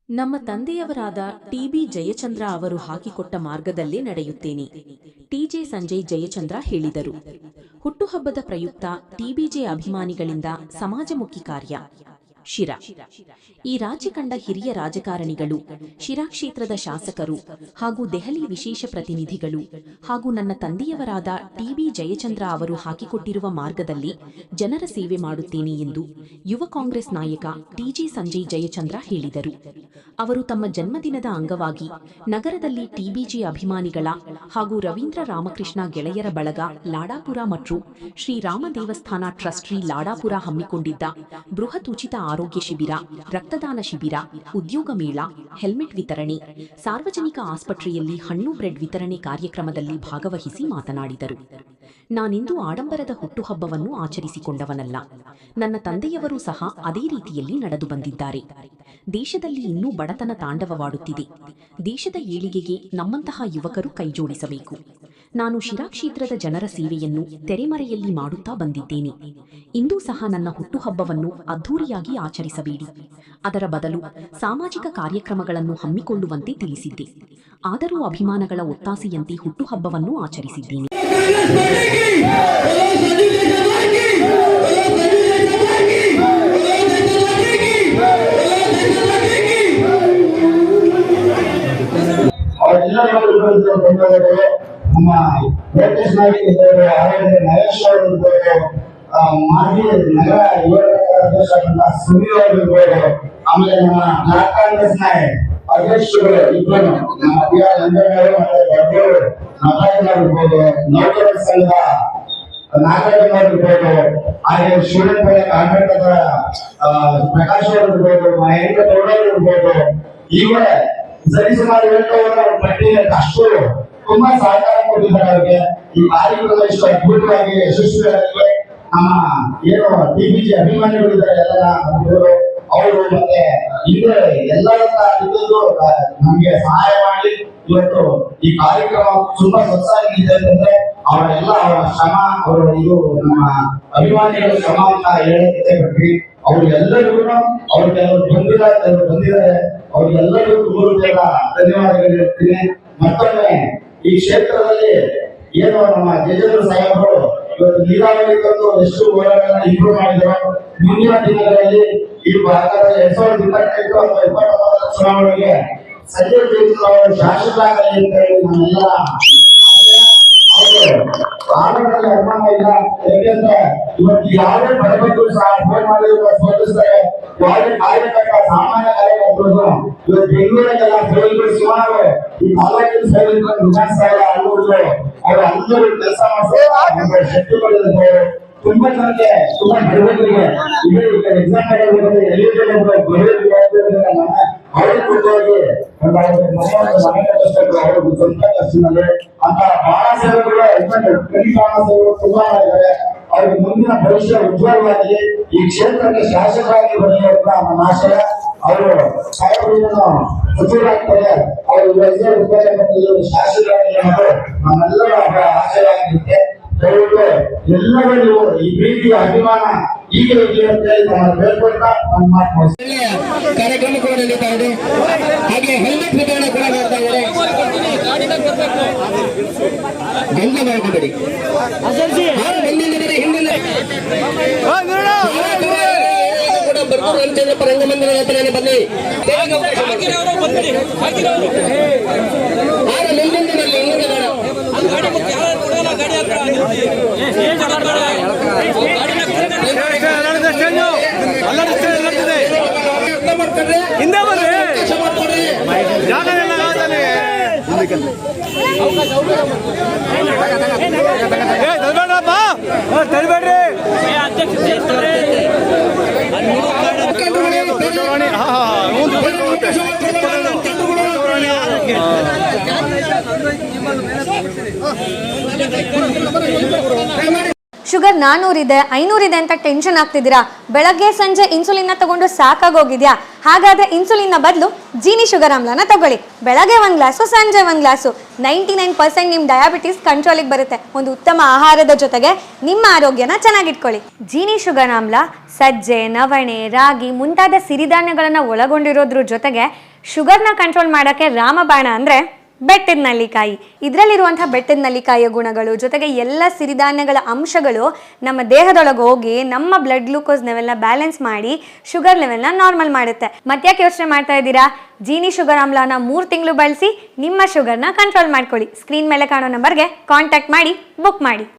ನಮ್ಮ ತಂದೆಯವರಾದ ಟಿ.ಬಿ. ಜಯಚಂದ್ರ ಅವರು ಹಾಕಿಕೊಟ್ಟ ಮಾರ್ಗದಲ್ಲೇ ನಡೆಯುತ್ತೇನೆ. ಟಿ.ಜೆ. ಸಂಜಯ್ ಜಯಚಂದ್ರ ಹೇಳಿದರು. ಹುಟ್ಟುಹಬ್ಬದ ಪ್ರಯುಕ್ತ ಟಿ.ಬಿ.ಜೆ. ಅಭಿಮಾನಿಗಳಿಂದ ಸಮಾಜಮುಖಿ ಕಾರ್ಯ. ಶಿರಾ. ಈ ರಾಜ್ಯ ಕಂಡ ಹಿರಿಯ ರಾಜಕಾರಣಿಗಳು, ಶಿರಾ ಕ್ಷೇತ್ರದ ಶಾಸಕರು ಹಾಗೂ ದೆಹಲಿ ವಿಶೇಷ ಪ್ರತಿನಿಧಿಗಳು ಹಾಗೂ ನನ್ನ ತಂದೆಯವರಾದ ಟಿ.ಬಿ. ಜಯಚಂದ್ರ ಅವರು ಹಾಕಿಕೊಟ್ಟಿರುವ ಮಾರ್ಗದಲ್ಲಿ ಜನರ ಸೇವೆ ಮಾಡುತ್ತೇನೆ ಎಂದು ಯುವ ಕಾಂಗ್ರೆಸ್ ನಾಯಕ ಟಿ.ಜೆ. ಸಂಜಯ್ ಜಯಚಂದ್ರ ಹೇಳಿದರು. ಅವರು ತಮ್ಮ ಜನ್ಮದಿನದ ಅಂಗವಾಗಿ ನಗರದಲ್ಲಿ ಟಿ.ಬಿ.ಜೆ. ಅಭಿಮಾನಿಗಳ ಹಾಗೂ ರವೀಂದ್ರ ರಾಮಕೃಷ್ಣ ಗೆಳೆಯರ ಬಳಗ ಲಾಡಾಪುರ ಮತ್ತು ಶ್ರೀರಾಮ ದೇವಸ್ಥಾನ ಟ್ರಸ್ಟ್ ಲಾಡಾಪುರ ಹಮ್ಮಿಕೊಂಡಿದ್ದ ಬೃಹತ್ ಉಚಿತ ಆರೋಗ್ಯ ಶಿಬಿರ, ರಕ್ತದಾನ ಶಿಬಿರ, ಉದ್ಯೋಗ ಮೇಳ, ಹೆಲ್ಮೆಟ್ ವಿತರಣೆ, ಸಾರ್ವಜನಿಕ ಆಸ್ಪತ್ರೆಯಲ್ಲಿ ಹಣ್ಣು ಬ್ರೆಡ್ ವಿತರಣೆ ಕಾರ್ಯಕ್ರಮದಲ್ಲಿ ಭಾಗವಹಿಸಿ ಮಾತನಾಡಿದರು. ನಾನಿಂದು ಆಡಂಬರದ ಹುಟ್ಟುಹಬ್ಬವನ್ನು ಆಚರಿಸಿಕೊಂಡವನಲ್ಲ. ನನ್ನ ತಂದೆಯವರೂ ಸಹ ಅದೇ ರೀತಿಯಲ್ಲಿ ನಡೆದು ಬಂದಿದ್ದಾರೆ. ದೇಶದಲ್ಲಿ ಇನ್ನೂ ಬಡತನ ತಾಂಡವವಾಡುತ್ತಿದೆ. ದೇಶದ ಏಳಿಗೆಗೆ ನಮ್ಮಂತಹ ಯುವಕರು ಕೈಜೋಡಿಸಬೇಕು. ನಾನು ಶಿರಾ ಕ್ಷೇತ್ರದ ಜನರ ಸೇವೆಯನ್ನು ತೆರೆಮರೆಯಲ್ಲಿ ಮಾಡುತ್ತಾ ಬಂದಿದ್ದೇನೆ. ಇಂದೂ ಸಹ ನನ್ನ ಹುಟ್ಟುಹಬ್ಬವನ್ನು ಅದ್ಧೂರಿಯಾಗಿ ಆಚರಿಸಬೇಡಿ. ಅದರ ಬದಲು ಸಾಮಾಜಿಕ ಕಾರ್ಯಕ್ರಮಗಳನ್ನು ಹಮ್ಮಿಕೊಳ್ಳುವಂತೆ ತಿಳಿಸಿದ್ದೆ. ಆದರೂ ಅಭಿಮಾನಗಳ ಒತ್ತಾಸೆಯಂತೆ ಹುಟ್ಟುಹಬ್ಬವನ್ನು ಆಚರಿಸಿದ್ದೀನಿ. ನಮ್ಮ ಲೇಟೆಸ್ಟ್ ನಾಯಕ ಇದ್ದಾರೆ, ನರೇಶ್ ಅವರು ಇರ್ಬೋದು, ಮಾಜಿ ನಗರ ಯುವ ಅಧ್ಯಕ್ಷರಾದಂತಹ ಸುನೀಲ್ ಅವರು ಇರ್ಬೋದು, ಆಮೇಲೆ ನಮ್ಮ ಬ್ಲಾಕ್ ಕಾಂಗ್ರೆಸ್ ನ ಅಧ್ಯಕ್ಷರು ಇಬ್ಬರು ನಮ್ಮ ಪಿ ಆರ್ ನಂಜನಗೌಡ ಮತ್ತೆ ದೊಡ್ಡವರು ನಾಗಾರ್ಜುನ ಇರ್ಬೋದು, ನೌಕರರ ಸಂಘದ ನಾಗಾರ್ಜುನ ಇರ್ಬೋದು, ಹಾಗೆ ಶ್ರೀರಂಗಪೇಟೆ ಕಾರ್ಮಿಕರ ಪ್ರಕಾಶ್ ಅವರು ಇರ್ಬೋದು, ಮಹೇಂದ್ರ ಗೌಡ ಇರ್ಬೋದು, ಈಗ ಸರಿಸುಮಾರು ಪಟ್ಟಿಯಲ್ಲಿ ಅಷ್ಟು ತುಂಬಾ ಸಹಕಾರ ಕೊಟ್ಟಿದ್ದಾರೆ. ಅವರಿಗೆ ಈ ಕಾರ್ಯಕ್ರಮ ಇಷ್ಟು ಅದ್ಭುತವಾಗಿ ಯಶಸ್ವಿಯಾಗಿ ನಮ್ಮ ಏನು ಟಿ.ಬಿ.ಜೆ. ಅಭಿಮಾನಿಗಳಿದ್ದಾರೆ ಎಲ್ಲ ಅವರು ಮತ್ತೆ ಹಿಂದೆ ಎಲ್ಲರ ಇದ್ದು ನಮ್ಗೆ ಸಹಾಯ ಮಾಡಿ ಇವತ್ತು ಈ ಕಾರ್ಯಕ್ರಮ ತುಂಬಾ ಸೊಗಸಾಗಿದೆ ಅಂತಂದ್ರೆ ಅವರೆಲ್ಲ ಅವರ ಶ್ರಮ, ಅವರು ಇದು ನಮ್ಮ ಅಭಿಮಾನಿಗಳ ಶ್ರಮ ಅಂತ ಹೇಳಕ್ಕೆ ಬಿಟ್ರಿ. ಅವ್ರಿಗೆಲ್ಲರಿಗೂ ಅವ್ರು ಕೆಲವರು ಬಂದಿದ್ದಾರೆ, ಅವ್ರಿಗೆಲ್ಲರಿಗೂ ತುಂಬ ಧನ್ಯವಾದಗಳು ಹೇಳ್ತೀನಿ. ಮತ್ತೊಮ್ಮೆ ಈ ಕ್ಷೇತ್ರದಲ್ಲಿ ಏನು ನಮ್ಮ ಜಯಚಂದ್ರ ಸಾಹೇಬರು ಇವತ್ತು ನೀರಾವರಿ ತಂದು ಎಷ್ಟು ಹೋರಾಟಗಳನ್ನ ಇಂಪ್ರೂವ್ ಮಾಡಿದ್ರು. ಮುಂದಿನ ದಿನಗಳಲ್ಲಿ ಈ ಭಾಗದ 2028 ಅಥವಾ 2029 ಚುನಾವಣೆಗೆ ಸಂಜಯ್ ಜಯಚಂದ್ರ ಅವರು ಶಾಸಕರಾಗಲಿ ಅಂತ ಹೇಳಿ ನಮ್ಮೆಲ್ಲ ಆಡಳಿತದಲ್ಲಿ ಅನುಮಾನ ಇಲ್ಲ. ಯಾಕೆಂದ್ರೆ ಇವತ್ತು ಯಾವುದೇ ಬಡಬಗ್ಗರು ಸಹ ಫೋನ್ ಮಾಡಿದ್ರು ಸ್ಪರ್ಧಿಸ್ತಾರೆ. ಯಾವುದೇ ಕಾರ್ಯಕರ್ತ ಸಾಮಾನ್ಯ ಕಾರ್ಯಕರ್ತರು ಇವತ್ತು ಬೆಂಗಳೂರಿಗೆಲ್ಲ ಸೇವೆಗಳು ಸುಮಾರು ಈ ತಾಲೂಕಿನ ಸೇವೆಗಳು ವಿಧಾನಸಭೆ ಅನ್ನೋದು ಅವರು అందరూ ಕೆಲಸ ಮಾಡ್ತಾರೆ. ಶಕ್ತಿ ಪಡೆದಿದ್ದಾರೆ. ತುಂಬಾ ಜನಕ್ಕೆ ತುಂಬಾ ಬಡವರಿಗೆ ಎಕ್ಸಾಮ್ ಅವ್ರಿಗೆ ಕುರಿತಾಗಿ ಅವರು ಸ್ವಂತ ಖರ್ಚಿನಲ್ಲಿ ಅಂತ ಬಹಳ ಸೇವೆಗಳು ಸೇವೆಗಳು ತುಂಬಾ ಮಾಡಿದ್ದಾರೆ. ಅವ್ರಿಗೆ ಮುಂದಿನ ಭವಿಷ್ಯ ಉಜ್ವಲವಾಗಿ ಈ ಕ್ಷೇತ್ರಕ್ಕೆ ಶಾಸಕರಾಗಿ ಬರಲಿಕ್ಕೆ ನಮ್ಮ ಆಶಯ. ಅವರು ಸಾಹೇಬರನ್ನು ಸಚಿವರಾಗ್ತಾರೆ, ಅವರು ಶಾಸಕರಾಗಿ ನಮ್ಮೆಲ್ಲರ ಆಶಯ ಆಗಿರುತ್ತೆ. ದಯವಿಟ್ಟು ಎಲ್ಲರೂ ನೀವು ಈ ಪ್ರೀತಿಯ ಅಭಿಮಾನ ಹೀಗೆ ಇರಲಿ ಅಂತ ಹೇಳಿ ನಾವು ಹೇಳ್ಕೊಳ್ತಾ ನಮ್ಮ ಮಾತು ಕಾರ್ಯಕ್ರಮ ಕೂಡ ನಡೀತಾ ಇದೆ. ಹಾಗೆ ಹೆಲ್ಮೆಟ್ ವಿತರಣೆ ಕೂಡ ಮಾಡ್ತಾ ಇದ್ದಾರೆ. ಗಂಗೆ ಮಾಡ್ಕೊಬೇಡಿ, ರಂಗಮಂದಿರ ಹತ್ರನೇ ಬನ್ನಿ. ಹಿಂದೆ ಬರ್ರಿ, ಜಾಗ ತರಬೇಡ್ರಿ. ಶುಗರ್ 400 ಇದೆ 500 ಇದೆ ಅಂತ ಟೆನ್ಷನ್ ಆಗ್ತಿದ್ದೀರಾ? ಬೆಳಗ್ಗೆ ಸಂಜೆ ಇನ್ಸುಲಿನ್ ತಗೊಂಡು ಸಾಕಾಗೋಗಿದ್ಯಾ? ಹಾಗಾದ್ರೆ ಇನ್ಸುಲಿನ್ ಬದಲು ಜೀನಿ ಶುಗರ್ ಆಮ್ಲನ ತಗೊಳ್ಳಿ. ಬೆಳಗ್ಗೆ 1 ಗ್ಲಾಸು, ಸಂಜೆ 1 ಗ್ಲಾಸು. 99% ನಿಮ್ಮ ಡಯಾಬಿಟಿಸ್ ಕಂಟ್ರೋಲಿಗೆ ಬರುತ್ತೆ. ಒಂದು ಉತ್ತಮ ಆಹಾರದ ಜೊತೆಗೆ ನಿಮ್ಮ ಆರೋಗ್ಯನ ಚೆನ್ನಾಗಿಟ್ಕೊಳ್ಳಿ. ಜೀನಿ ಶುಗರ್ ಆಮ್ಲ ಸಜ್ಜೆ, ನವಣೆ, ರಾಗಿ ಮುಂತಾದ ಸಿರಿಧಾನ್ಯಗಳನ್ನು ಒಳಗೊಂಡಿರೋದ್ರ ಜೊತೆಗೆ ಶುಗರ್ನ ಕಂಟ್ರೋಲ್ ಮಾಡೋಕ್ಕೆ ರಾಮಬಾಣ ಅಂದರೆ ಬೆಟ್ಟದ ನೆಲ್ಲಿಕಾಯಿ. ಇದರಲ್ಲಿರುವಂಥ ಬೆಟ್ಟದ ನೆಲ್ಲಿಕಾಯಿಯ ಗುಣಗಳು ಜೊತೆಗೆ ಎಲ್ಲ ಸಿರಿಧಾನ್ಯಗಳ ಅಂಶಗಳು ನಮ್ಮ ದೇಹದೊಳಗೆ ಹೋಗಿ ನಮ್ಮ ಬ್ಲಡ್ ಗ್ಲೂಕೋಸ್ ಲೆವೆಲ್ನ ಬ್ಯಾಲೆನ್ಸ್ ಮಾಡಿ ಶುಗರ್ ಲೆವೆಲ್ನ ನಾರ್ಮಲ್ ಮಾಡುತ್ತೆ. ಮತ್ತ್ಯಾಕೆ ಯೋಚನೆ ಮಾಡ್ತಾ ಇದ್ದೀರಾ? ಜೀನಿ ಶುಗರ್ ಆಮ್ಲನ 3 ತಿಂಗಳು ಬಳಸಿ ನಿಮ್ಮ ಶುಗರ್ನ ಕಂಟ್ರೋಲ್ ಮಾಡ್ಕೊಳ್ಳಿ. ಸ್ಕ್ರೀನ್ ಮೇಲೆ ಕಾಣೋ ನಂಬರ್ಗೆ ಕಾಂಟ್ಯಾಕ್ಟ್ ಮಾಡಿ ಬುಕ್ ಮಾಡಿ.